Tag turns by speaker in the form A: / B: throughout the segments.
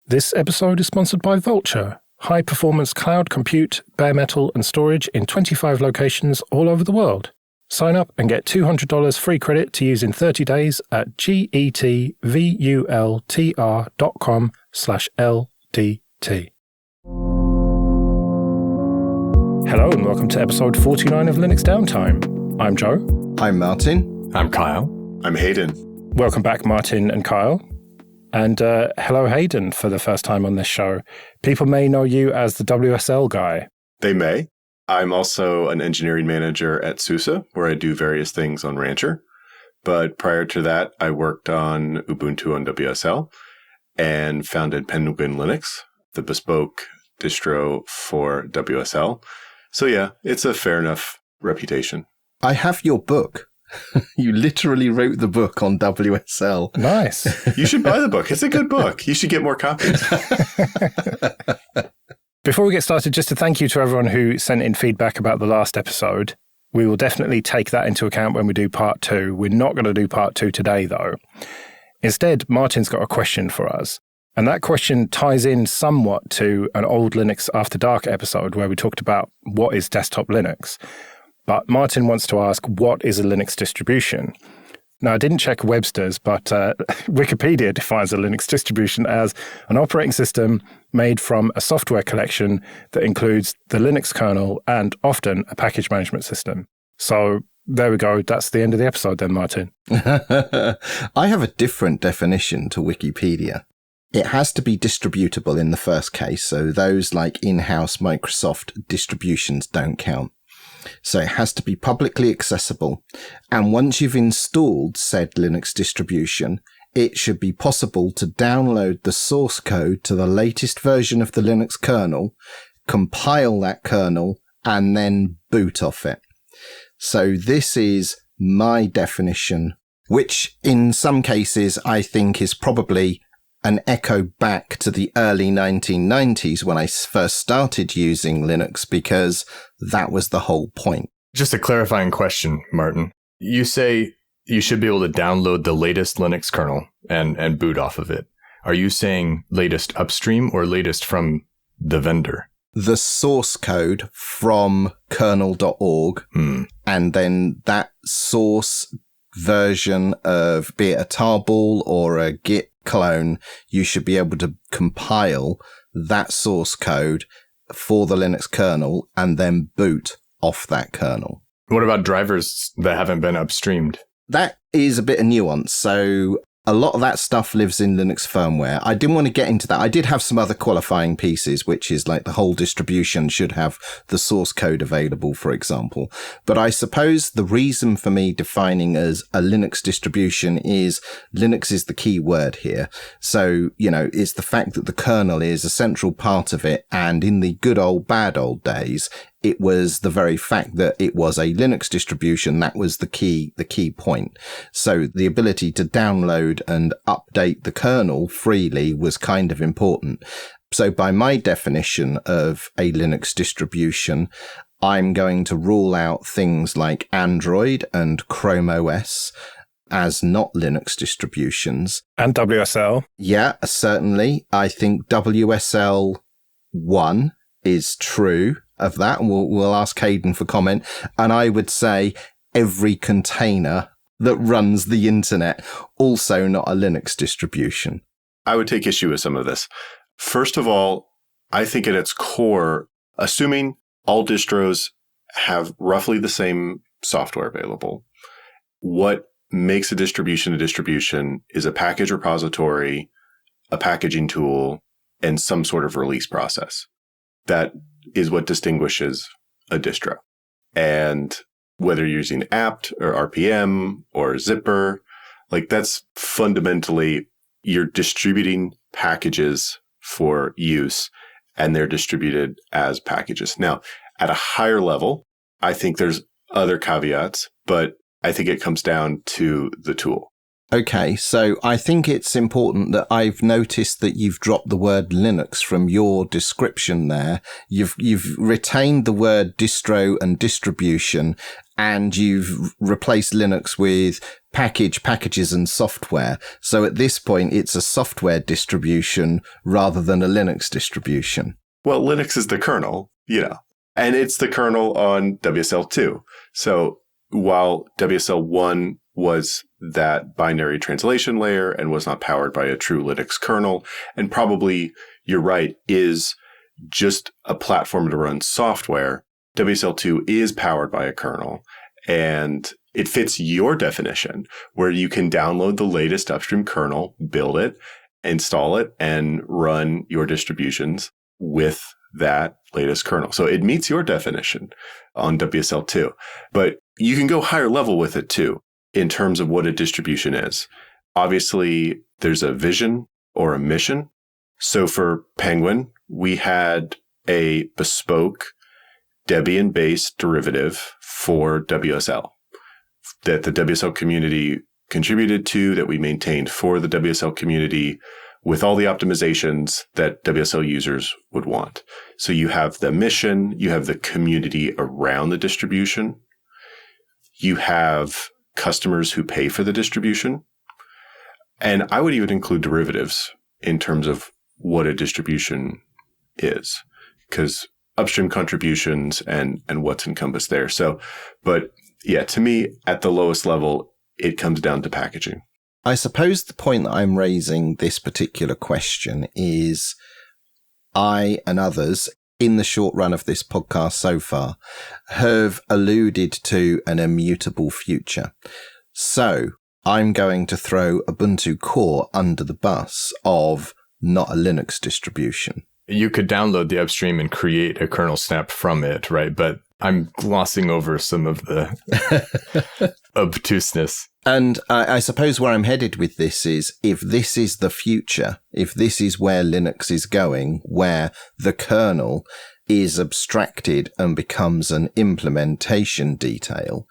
A: This episode is sponsored by Vultr, high-performance cloud compute, bare metal and storage in 25 locations all over the world. Sign up and get $200 free credit to use in 30 days at getvultr.com/LDT. Hello and welcome to episode 49 of Linux Downtime. I'm Joe.
B: I'm Martin.
C: I'm Kyle.
D: I'm Hayden.
A: Welcome back, Martin and Kyle. And hello, Hayden, for the first time on this show. People may know you as the WSL guy.
D: They may. I'm also an engineering manager at SUSE, where I do various things on Rancher. But prior to that, I worked on Ubuntu on WSL and founded Penguin Linux, the bespoke distro for WSL. So yeah, it's a fair enough reputation.
B: I have your book. You literally wrote the book on WSL.
A: Nice.
D: You should buy the book. It's a good book. You should get more copies.
A: Before we get started, just to thank you to everyone who sent in feedback about the last episode. We will definitely take that into account when we do part 2. We're not going to do part 2 today, though. Instead, Martin's got a question for us. And that question ties in somewhat to an old Linux After Dark episode where we talked about what is desktop Linux. But Martin wants to ask, what is a Linux distribution? Now, I didn't check Webster's, but Wikipedia defines a Linux distribution as an operating system made from a software collection that includes the Linux kernel and often a package management system. So there we go. That's the end of the episode then, Martin.
B: I have a different definition to Wikipedia. It has to be distributable in the first case, so those like in-house Microsoft distributions don't count. So it has to be publicly accessible. And once you've installed said Linux distribution, it should be possible to download the source code to the latest version of the Linux kernel, compile that kernel, and then boot off it. So this is my definition, which in some cases I think is probably an echo back to the early 1990s when I first started using Linux, because that was the whole point.
C: Just a clarifying question, Martin. You say you should be able to download the latest Linux kernel and boot off of it. Are you saying latest upstream or latest from the vendor?
B: The source code from kernel.org, and then that source version of, be it a tarball or a Git clone, you should be able to compile that source code for the Linux kernel and then boot off that kernel.
C: What about drivers that haven't been upstreamed?
B: That is a bit of nuance. So a lot of that stuff lives in Linux firmware. I didn't want to get into that. I did have some other qualifying pieces, which is like the whole distribution should have the source code available, for example. But I suppose the reason for me defining as a Linux distribution is Linux is the key word here. So, you know, it's the fact that the kernel is a central part of it. And in the good old bad old days, it was the very fact that it was a Linux distribution that was the key point. So the ability to download and update the kernel freely was kind of important. So by my definition of a Linux distribution, I'm going to rule out things like Android and Chrome OS as not Linux distributions.
A: And WSL.
B: Yeah, certainly. I think WSL 1 is true of that, and we'll ask Hayden for comment. And I would say every container that runs the internet, also not a Linux distribution.
D: I would take issue with some of this. First of all, I think at its core, assuming all distros have roughly the same software available, what makes a distribution is a package repository, a packaging tool, and some sort of release process. That is what distinguishes a distro. And whether you're using apt or RPM or zipper, like that's fundamentally you're distributing packages for use, and they're distributed as packages. Now, at a higher level, I think there's other caveats, but I think it comes down to the tool.
B: Okay, so I think it's important that I've noticed that you've dropped the word Linux from your description there. You've retained the word distro and distribution, and you've replaced Linux with packages and software. So at this point, it's a software distribution rather than a Linux distribution.
D: Well, Linux is the kernel, and it's the kernel on WSL2. So while WSL1 was that binary translation layer and was not powered by a true Linux kernel, and probably, you're right, is just a platform to run software, WSL2 is powered by a kernel, and it fits your definition where you can download the latest upstream kernel, build it, install it, and run your distributions with that latest kernel. So it meets your definition on WSL2, but you can go higher level with it too in terms of what a distribution is. Obviously, there's a vision or a mission. So for Penguin, we had a bespoke Debian-based derivative for WSL that the WSL community contributed to, that we maintained for the WSL community with all the optimizations that WSL users would want. So you have the mission, you have the community around the distribution, you have customers who pay for the distribution, and I would even include derivatives in terms of what a distribution is, because upstream contributions and what's encompassed there. So, but yeah, to me, at the lowest level, it comes down to packaging.
B: I suppose the point that I'm raising this particular question is I and others in the short run of this podcast so far have alluded to an immutable future. So I'm going to throw Ubuntu Core under the bus of not a Linux distribution.
C: You could download the upstream and create a kernel snap from it, right? But I'm glossing over some of the obtuseness.
B: And I suppose where I'm headed with this is, if this is the future, if this is where Linux is going, where the kernel is abstracted and becomes an implementation detail,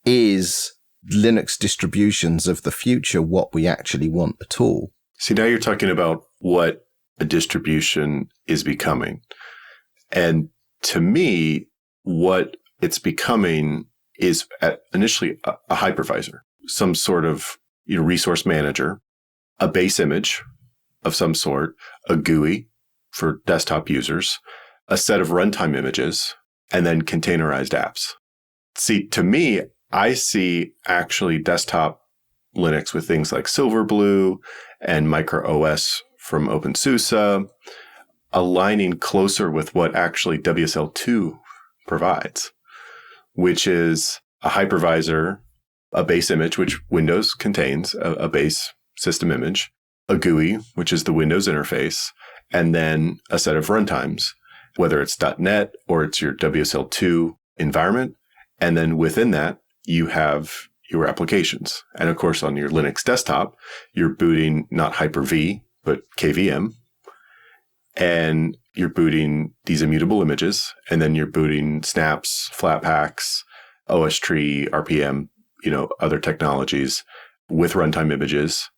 B: is Linux distributions of the future what we actually want at all?
D: See, now you're talking about what a distribution is becoming. And to me, what it's becoming is initially a hypervisor, some sort of resource manager, a base image of some sort, a GUI for desktop users, a set of runtime images, and then containerized apps. See, to me, I see actually desktop Linux with things like Silverblue and MicroOS from OpenSUSE aligning closer with what actually WSL2 provides, which is a hypervisor, a base image, which Windows contains, a base system image, a GUI, which is the Windows interface, and then a set of runtimes, whether it's .NET or it's your WSL2 environment. And then within that, you have your applications. And of course, on your Linux desktop, you're booting not Hyper-V, but KVM. And you're booting these immutable images, and then you're booting snaps, Flatpaks, OS tree, RPM, other technologies with runtime images.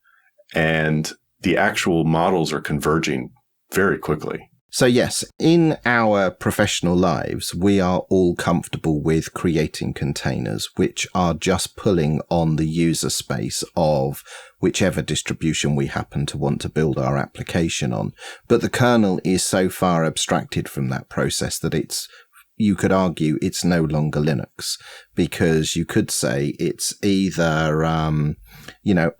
D: And the actual models are converging very quickly.
B: So yes, in our professional lives, we are all comfortable with creating containers, which are just pulling on the user space of whichever distribution we happen to want to build our application on. But the kernel is so far abstracted from that process that you could argue it's no longer Linux, because you could say it's either,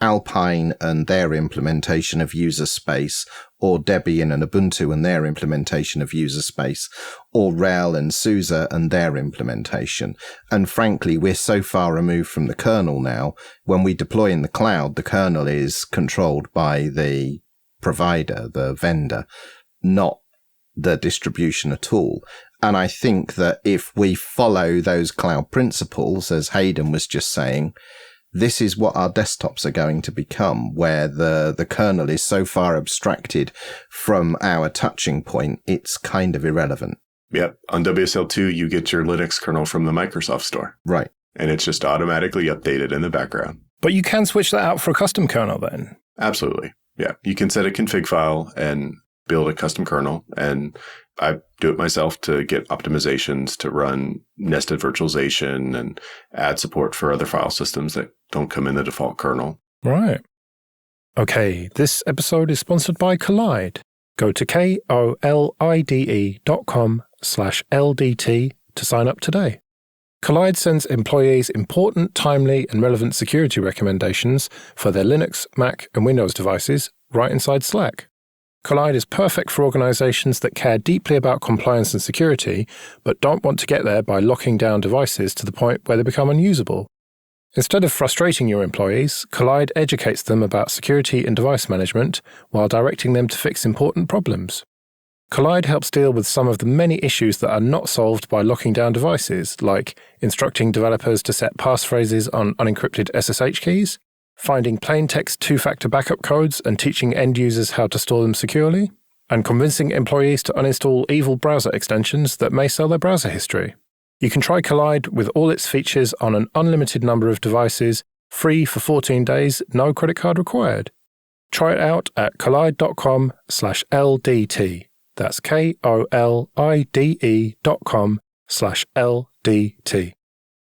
B: Alpine and their implementation of user space, or Debian and Ubuntu and their implementation of user space, or RHEL and SUSE and their implementation. And frankly, we're so far removed from the kernel now, when we deploy in the cloud, the kernel is controlled by the provider, the vendor, not the distribution at all. And I think that if we follow those cloud principles, as Hayden was just saying, this is what our desktops are going to become, where the kernel is so far abstracted from our touching point, it's kind of irrelevant.
D: Yep. On WSL2, you get your Linux kernel from the Microsoft Store.
B: Right.
D: And it's just automatically updated in the background.
A: But you can switch that out for a custom kernel then?
D: Absolutely. Yeah. You can set a config file and build a custom kernel, and I do it myself to get optimizations to run nested virtualization and add support for other file systems that don't come in the default kernel.
A: Right. Okay, this episode is sponsored by Kolide. Go to kolide.com/LDT to sign up today. Kolide sends employees important, timely, and relevant security recommendations for their Linux, Mac, and Windows devices right inside Slack. Kolide is perfect for organizations that care deeply about compliance and security, but don't want to get there by locking down devices to the point where they become unusable. Instead of frustrating your employees, Kolide educates them about security and device management while directing them to fix important problems. Kolide helps deal with some of the many issues that are not solved by locking down devices, like instructing developers to set passphrases on unencrypted SSH keys, finding plaintext two-factor backup codes and teaching end users how to store them securely, and convincing employees to uninstall evil browser extensions that may sell their browser history. You can try Kolide with all its features on an unlimited number of devices, free for 14 days, no credit card required. Try it out at kolide.com/LDT. That's KOLIDE.com/LDT.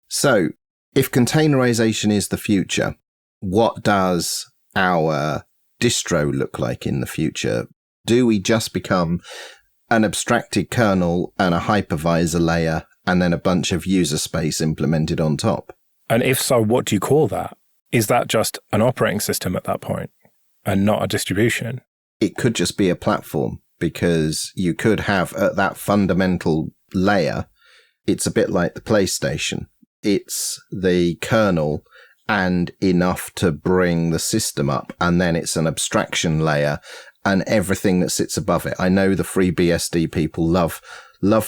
B: So, if containerization is the future, what does our distro look like in the future? Do we just become an abstracted kernel and a hypervisor layer and then a bunch of user space implemented on top?
A: And if so, what do you call that? Is that just an operating system at that point and not a distribution?
B: It could just be a platform, because you could have at that fundamental layer, it's a bit like the PlayStation. It's the kernel and enough to bring the system up, and then it's an abstraction layer and everything that sits above it. I know the FreeBSD people love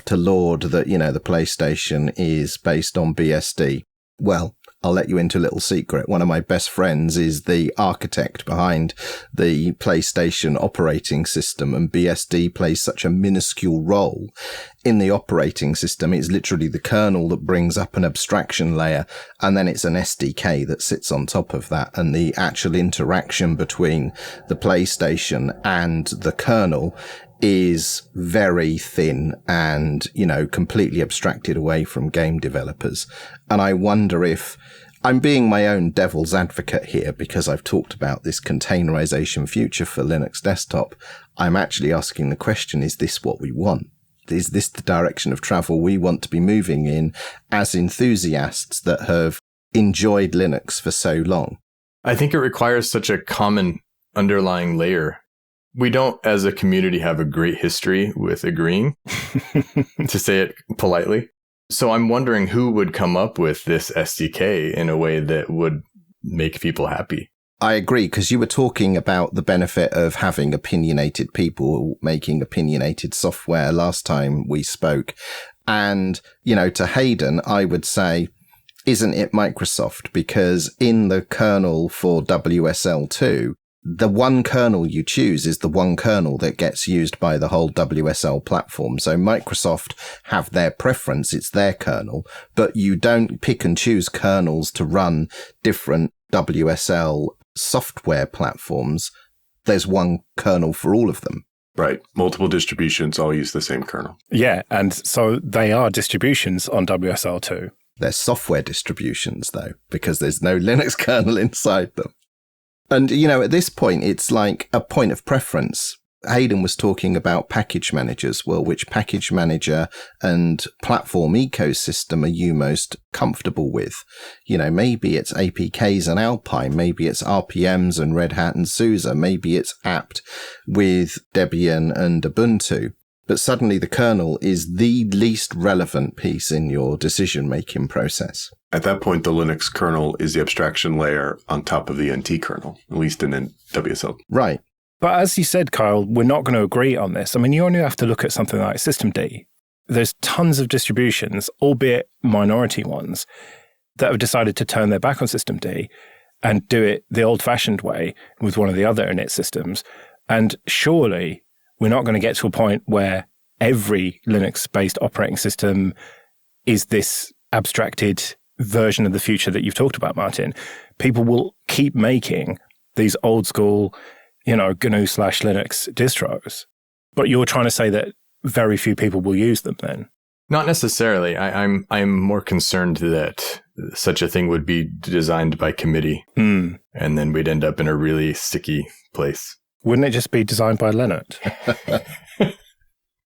B: to laud that, the PlayStation is based on BSD. Well, I'll let you into a little secret. One of my best friends is the architect behind the PlayStation operating system, and BSD plays such a minuscule role in the operating system. It's literally the kernel that brings up an abstraction layer, and then it's an SDK that sits on top of that. And the actual interaction between the PlayStation and the kernel is very thin and, completely abstracted away from game developers. And I wonder if I'm being my own devil's advocate here, because I've talked about this containerization future for Linux desktop. I'm actually asking the question, is this what we want? Is this the direction of travel we want to be moving in as enthusiasts that have enjoyed Linux for so long?
C: I think it requires such a common underlying layer. We don't, as a community, have a great history with agreeing, to say it politely. So I'm wondering who would come up with this SDK in a way that would make people happy.
B: I agree, because you were talking about the benefit of having opinionated people making opinionated software last time we spoke. And, to Hayden, I would say, isn't it Microsoft? Because in the kernel for WSL2, the one kernel you choose is the one kernel that gets used by the whole WSL platform. So Microsoft have their preference, it's their kernel, but you don't pick and choose kernels to run different WSL software platforms. There's one kernel for all of them.
D: Right. Multiple distributions all use the same kernel.
A: Yeah, and so they are distributions on WSL2.
B: They're software distributions, though, because there's no Linux kernel inside them. And, at this point, it's like a point of preference. Hayden was talking about package managers. Well, which package manager and platform ecosystem are you most comfortable with? Maybe it's APKs and Alpine. Maybe it's RPMs and Red Hat and SUSE. Maybe it's apt with Debian and Ubuntu. But suddenly the kernel is the least relevant piece in your decision-making process.
D: At that point, the Linux kernel is the abstraction layer on top of the NT kernel, at least in WSL.
B: Right.
A: But as you said, Kyle, we're not going to agree on this. I mean, you only have to look at something like systemd. There's tons of distributions, albeit minority ones, that have decided to turn their back on systemd and do it the old-fashioned way with one of the other init systems. And surely we're not going to get to a point where every Linux-based operating system is this abstracted version of the future that you've talked about, Martin. People will keep making these old school, GNU/Linux distros. But you're trying to say that very few people will use them then?
C: Not necessarily. I'm more concerned that such a thing would be designed by committee, and then we'd end up in a really sticky place.
A: Wouldn't it just be designed by Leonard?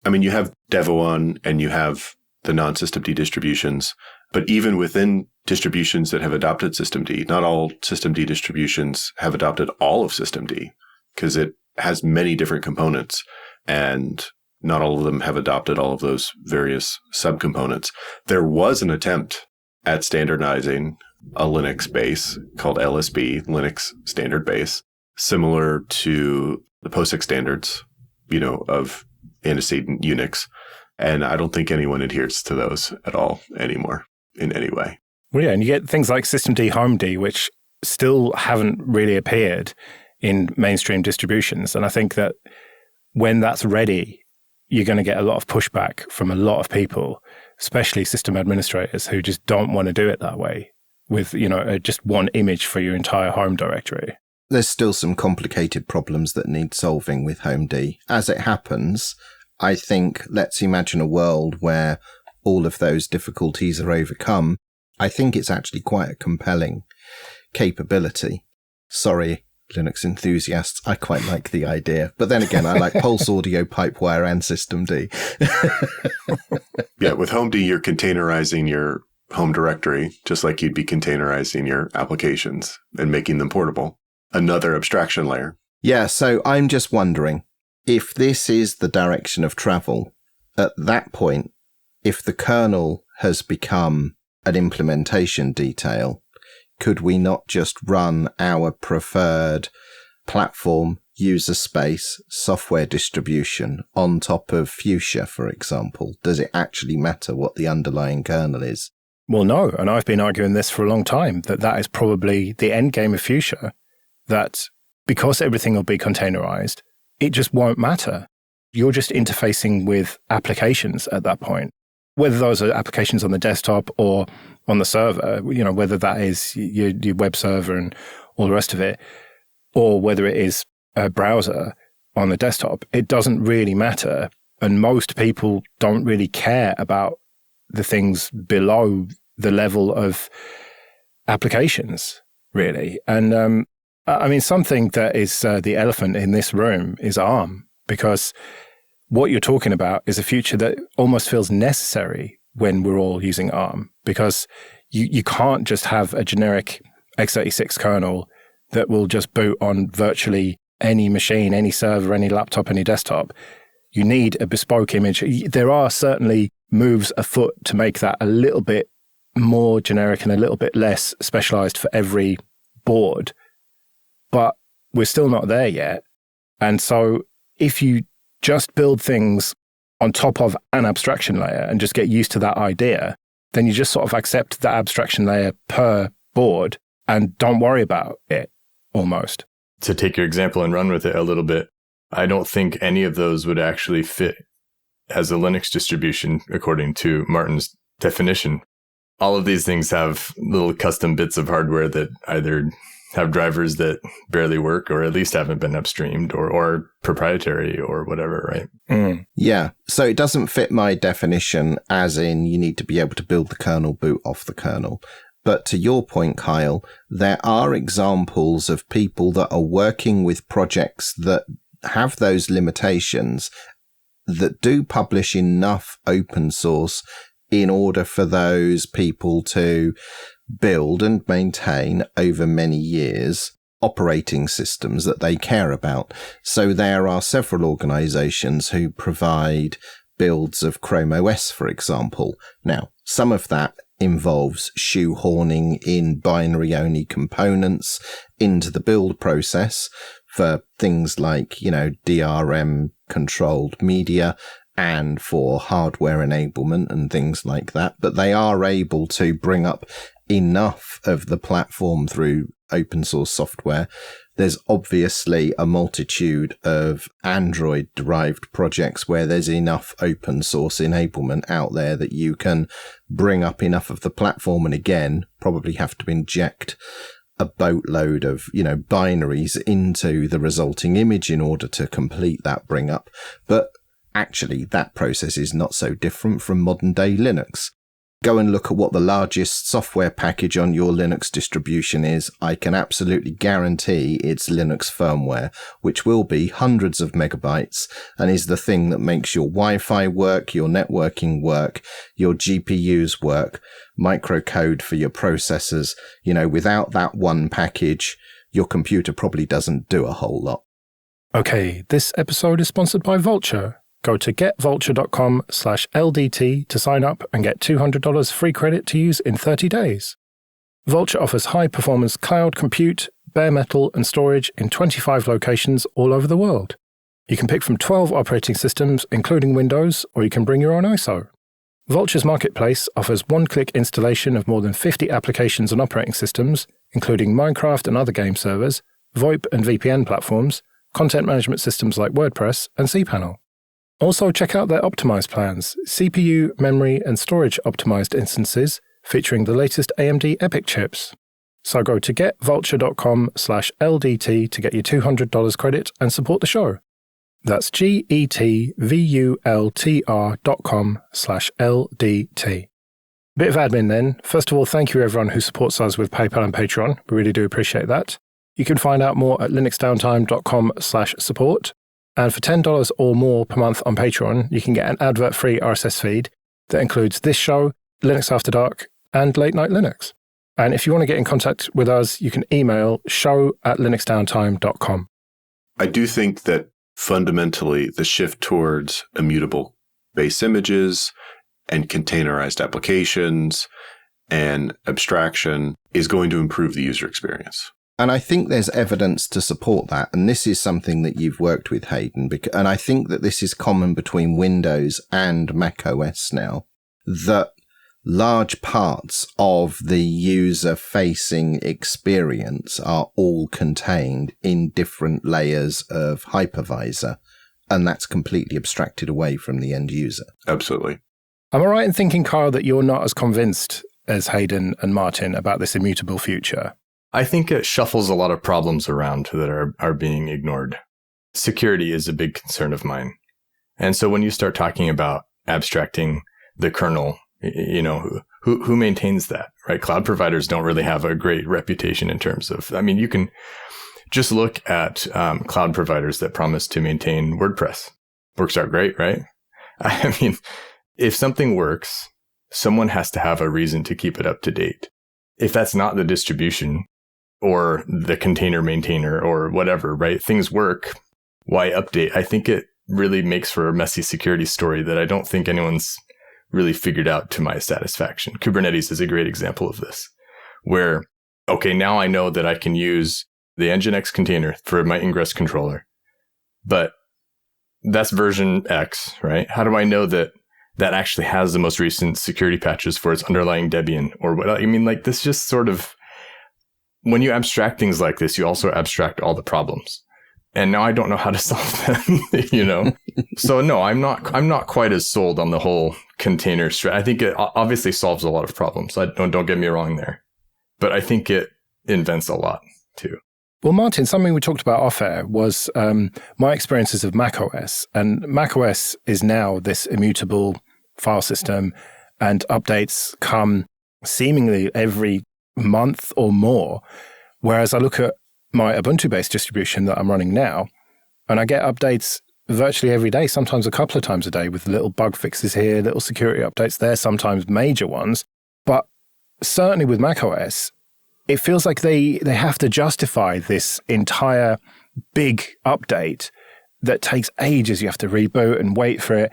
D: I mean, you have Devuan and you have the non-systemd distributions, but even within distributions that have adopted systemd, not all systemd distributions have adopted all of systemd because it has many different components, and not all of them have adopted all of those various subcomponents. There was an attempt at standardizing a Linux base called LSB, Linux Standard Base, similar to the POSIX standards, of antecedent Unix. And I don't think anyone adheres to those at all anymore in any way.
A: Well, yeah, and you get things like systemd, homed, which still haven't really appeared in mainstream distributions. And I think that when that's ready, you're going to get a lot of pushback from a lot of people, especially system administrators who just don't want to do it that way with, just one image for your entire home directory.
B: There's still some complicated problems that need solving with homed. As it happens, I think let's imagine a world where all of those difficulties are overcome. I think it's actually quite a compelling capability. Sorry, Linux enthusiasts, I quite like the idea. But then again, I like Pulse Audio, Pipewire, and systemd.
D: Yeah, with homed, you're containerizing your home directory, just like you'd be containerizing your applications and making them portable. Another abstraction layer.
B: Yeah, so I'm just wondering, if this is the direction of travel, at that point, if the kernel has become an implementation detail, could we not just run our preferred platform, user space, software distribution on top of Fuchsia, for example? Does it actually matter what the underlying kernel is?
A: Well, no, and I've been arguing this for a long time, that is probably the end game of Fuchsia, that because everything will be containerized, it just won't matter. You're just interfacing with applications at that point, whether those are applications on the desktop or on the server, whether that is your web server and all the rest of it, or whether it is a browser on the desktop, it doesn't really matter. And most people don't really care about the things below the level of applications, really. And something that is the elephant in this room is ARM, because what you're talking about is a future that almost feels necessary when we're all using ARM, because you can't just have a generic x86 kernel that will just boot on virtually any machine, any server, any laptop, any desktop. You need a bespoke image. There are certainly moves afoot to make that a little bit more generic and a little bit less specialized for every board, but we're still not there yet. And so if you just build things on top of an abstraction layer and just get used to that idea, then you just sort of accept that abstraction layer per board and don't worry about it, almost.
C: To take your example and run with it a little bit, I don't think any of those would actually fit as a Linux distribution, according to Martin's definition. All of these things have little custom bits of hardware that either have drivers that barely work or at least haven't been upstreamed or proprietary or whatever, right?
B: Mm. Yeah. So it doesn't fit my definition as in you need to be able to build the kernel, boot off the kernel. But to your point, Kyle, there are examples of people that are working with projects that have those limitations that do publish enough open source in order for those people to build and maintain over many years operating systems that they care about. So there are several organizations who provide builds of Chrome OS, for example. Now, some of that involves shoehorning in binary-only components into the build process for things like, DRM-controlled media and for hardware enablement and things like that. But they are able to bring up enough of the platform through open source software. There's obviously a multitude of Android-derived projects where there's enough open source enablement out there that you can bring up enough of the platform and, again, probably have to inject a boatload of, binaries into the resulting image in order to complete that bring up. But actually, that process is not so different from modern day Linux. Go and look at what the largest software package on your Linux distribution is. I can absolutely guarantee it's Linux firmware, which will be hundreds of megabytes and is the thing that makes your Wi-Fi work, your networking work, your GPUs work, microcode for your processors. Without that one package, your computer probably doesn't do a whole lot.
A: Okay, this episode is sponsored by Vultr. Go to getvultr.com/LDT to sign up and get $200 free credit to use in 30 days. Vultr offers high-performance cloud compute, bare metal, and storage in 25 locations all over the world. You can pick from 12 operating systems, including Windows, or you can bring your own ISO. Vultr's marketplace offers one-click installation of more than 50 applications and operating systems, including Minecraft and other game servers, VoIP and VPN platforms, content management systems like WordPress and cPanel. Also, check out their optimized plans, CPU, memory, and storage optimized instances featuring the latest AMD EPYC chips. So go to getvultr.com/LDT to get your $200 credit and support the show. That's getvultr.com/LDT. Bit of admin then. First of all, thank you everyone who supports us with PayPal and Patreon. We really do appreciate that. You can find out more at linuxdowntime.com/support. And for $10 or more per month on Patreon, you can get an advert-free RSS feed that includes this show, Linux After Dark, and Late Night Linux. And if you want to get in contact with us, you can email show@linuxdowntime.com.
D: I do think that fundamentally the shift towards immutable base images and containerized applications and abstraction is going to improve the user experience.
B: And I think there's evidence to support that. And this is something that you've worked with, Hayden. And I think that this is common between Windows and Mac OS now, that large parts of the user-facing experience are all contained in different layers of hypervisor. And that's completely abstracted away from the end user.
D: Absolutely.
A: Am I right in thinking, Kyle, that you're not as convinced as Hayden and Martin about this immutable future?
C: I think it shuffles a lot of problems around that are being ignored. Security is a big concern of mine. And so when you start talking about abstracting the kernel, who maintains that, right? Cloud providers don't really have a great reputation in terms of, you can just look at cloud providers that promise to maintain WordPress. Works out great, right? If something works, someone has to have a reason to keep it up to date. If that's not the distribution, or the container maintainer or whatever, right? Things work. Why update? I think it really makes for a messy security story that I don't think anyone's really figured out to my satisfaction. Kubernetes is a great example of this, where, okay, now I know that I can use the Nginx container for my ingress controller, but that's version X, right? How do I know that that actually has the most recent security patches for its underlying Debian or what? This just sort of, when you abstract things like this, you also abstract all the problems. And now I don't know how to solve them, So no, I'm not quite as sold on the whole container I think it obviously solves a lot of problems. Don't get me wrong there. But I think it invents a lot too.
A: Well, Martin, something we talked about off air was my experiences of macOS. And macOS is now this immutable file system, and updates come seemingly every month or more, whereas I look at my Ubuntu-based distribution that I'm running now, and I get updates virtually every day, sometimes a couple of times a day, with little bug fixes here, little security updates there, sometimes major ones. But certainly with macOS, it feels like they have to justify this entire big update that takes ages. You have to reboot and wait for it.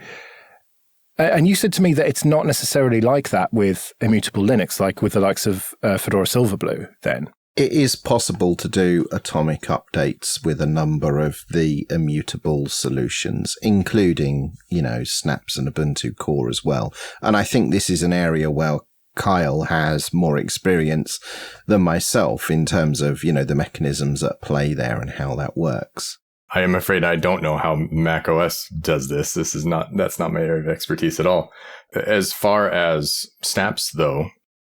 A: And you said to me that it's not necessarily like that with immutable Linux, like with the likes of Fedora Silverblue then.
B: It is possible to do atomic updates with a number of the immutable solutions, including, Snaps and Ubuntu Core as well. And I think this is an area where Kyle has more experience than myself in terms of, the mechanisms at play there and how that works.
C: I am afraid I don't know how Mac OS does this. That's not my area of expertise at all. As far as snaps, though,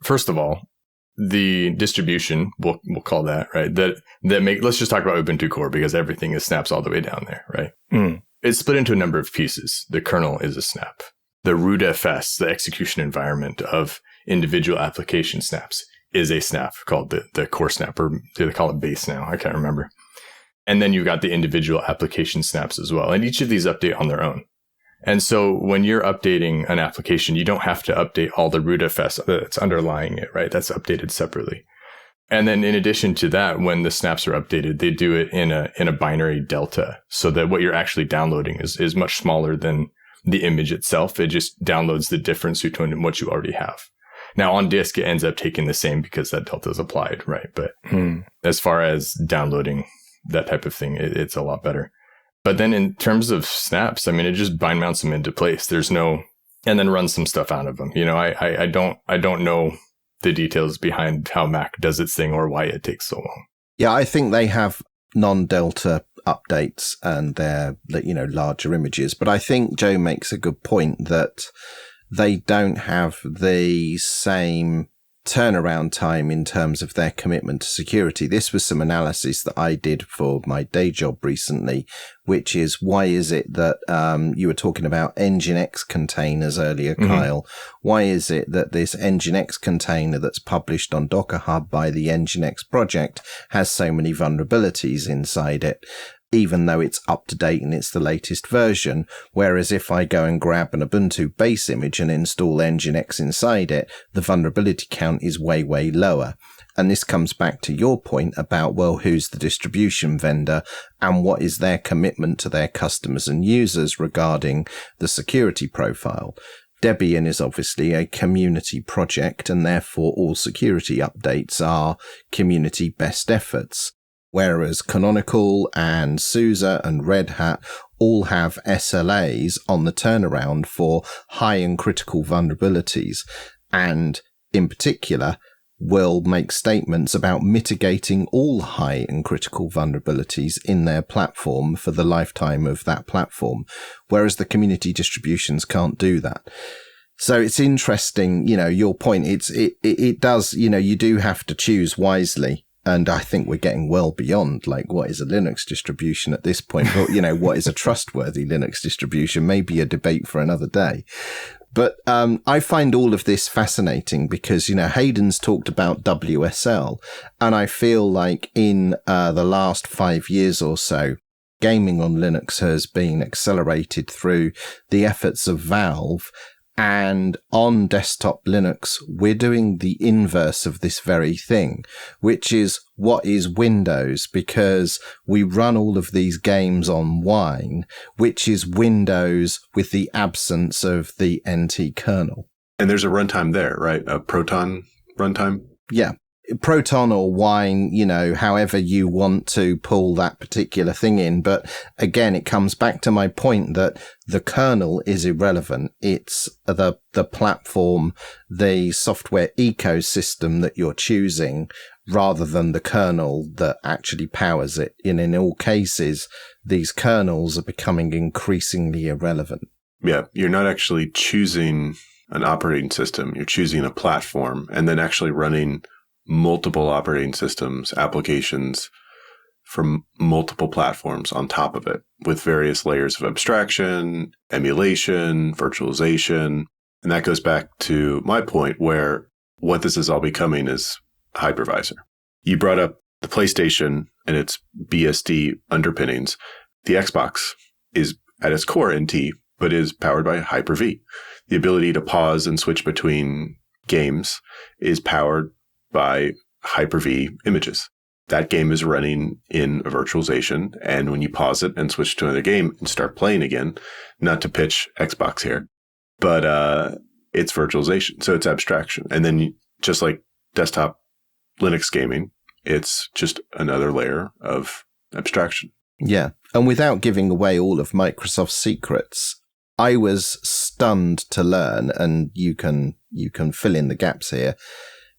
C: first of all, the distribution, we'll call that, right? Let's just talk about Ubuntu Core because everything is snaps all the way down there, right? It's split into a number of pieces. The kernel is a snap. The rootfs, the execution environment of individual application snaps, is a snap called the core snap, or do they call it base now? I can't remember. And then you've got the individual application snaps as well. And each of these update on their own. And so when you're updating an application, you don't have to update all the rootfs that's underlying it, right? That's updated separately. And then in addition to that, when the snaps are updated, they do it in a binary delta so that what you're actually downloading is much smaller than the image itself. It just downloads the difference between what you already have. Now on disk, it ends up taking the same because that delta is applied, right? But as far as downloading that type of thing, it's a lot better. But then in terms of snaps, I mean, it just bind mounts them into place. There's no, and then runs some stuff out of them. You know, I don't know the details behind how Mac does its thing or why it takes so long.
B: Yeah, I think they have non-delta updates and they're, larger images. But I think Joe makes a good point that they don't have the same turnaround time in terms of their commitment to security. This was some analysis that I did for my day job recently, which is why is it that you were talking about Nginx containers earlier, Kyle? Why is it that this Nginx container that's published on Docker Hub by the Nginx project has so many vulnerabilities inside it, even though it's up to date and it's the latest version? Whereas if I go and grab an Ubuntu base image and install Nginx inside it, the vulnerability count is way, way lower. And this comes back to your point about, well, who's the distribution vendor and what is their commitment to their customers and users regarding the security profile. Debian is obviously a community project and therefore all security updates are community best efforts. Whereas Canonical and SUSE and Red Hat all have SLAs on the turnaround for high and critical vulnerabilities, and in particular will make statements about mitigating all high and critical vulnerabilities in their platform for the lifetime of that platform, whereas the community distributions can't do that. So it's interesting, your point. It does, you do have to choose wisely. And I think we're getting well beyond what is a Linux distribution at this point. But, what is a trustworthy Linux distribution? Maybe a debate for another day. But I find all of this fascinating because, Hayden's talked about WSL. And I feel like in the last 5 years or so, gaming on Linux has been accelerated through the efforts of Valve. And on desktop Linux, we're doing the inverse of this very thing, which is what is Windows, because we run all of these games on Wine, which is Windows with the absence of the NT kernel.
D: And there's a runtime there, right? A Proton runtime?
B: Yeah. Proton or Wine, however you want to pull that particular thing in. But again, it comes back to my point that the kernel is irrelevant. It's the platform, the software ecosystem that you're choosing rather than the kernel that actually powers it. And in all cases, these kernels are becoming increasingly irrelevant.
D: Yeah, you're not actually choosing an operating system. You're choosing a platform and then actually running multiple operating systems, applications from multiple platforms on top of it with various layers of abstraction, emulation, virtualization. And that goes back to my point where what this is all becoming is hypervisor. You brought up the PlayStation and its BSD underpinnings. The Xbox is at its core NT, but is powered by Hyper-V. The ability to pause and switch between games is powered by Hyper-V images. That game is running in a virtualization, and when you pause it and switch to another game and start playing again, not to pitch Xbox here, but it's virtualization, so it's abstraction. And then just like desktop Linux gaming, it's just another layer of abstraction.
B: Yeah, and without giving away all of Microsoft's secrets, I was stunned to learn, and you can fill in the gaps here,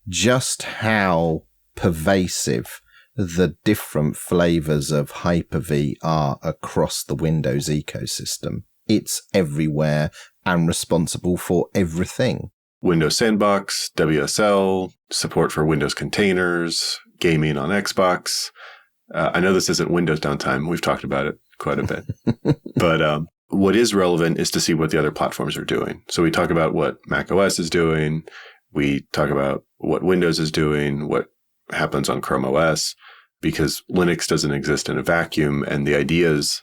B: just how pervasive the different flavors of Hyper-V are across the Windows ecosystem. It's everywhere and responsible for everything.
D: Windows Sandbox, WSL, support for Windows containers, gaming on Xbox. I know this isn't Windows downtime. We've talked about it quite a bit. But what is relevant is to see what the other platforms are doing. So we talk about what Mac OS is doing. We talk about what Windows is doing, what happens on Chrome OS, because Linux doesn't exist in a vacuum, and the ideas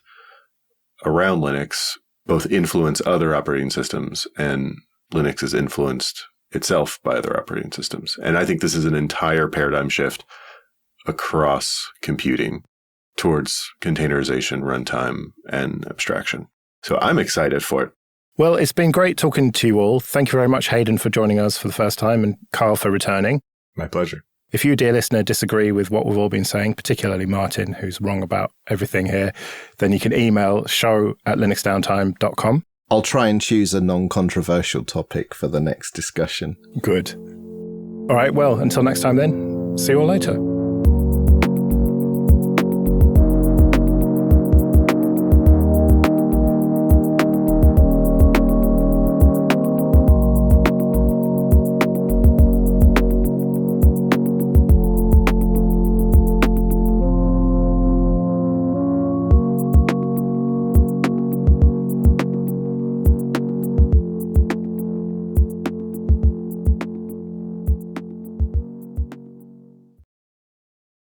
D: around Linux both influence other operating systems, and Linux is influenced itself by other operating systems. And I think this is an entire paradigm shift across computing towards containerization, runtime, and abstraction. So I'm excited for it.
A: Well, it's been great talking to you all. Thank you very much, Hayden, for joining us for the first time, and Carl for returning.
C: My pleasure.
A: If you, dear listener, disagree with what we've all been saying, particularly Martin, who's wrong about everything here, then you can email show@linuxdowntime.com.
B: I'll try and choose a non-controversial topic for the next discussion.
A: Good. All right, well, until next time then, see you all later.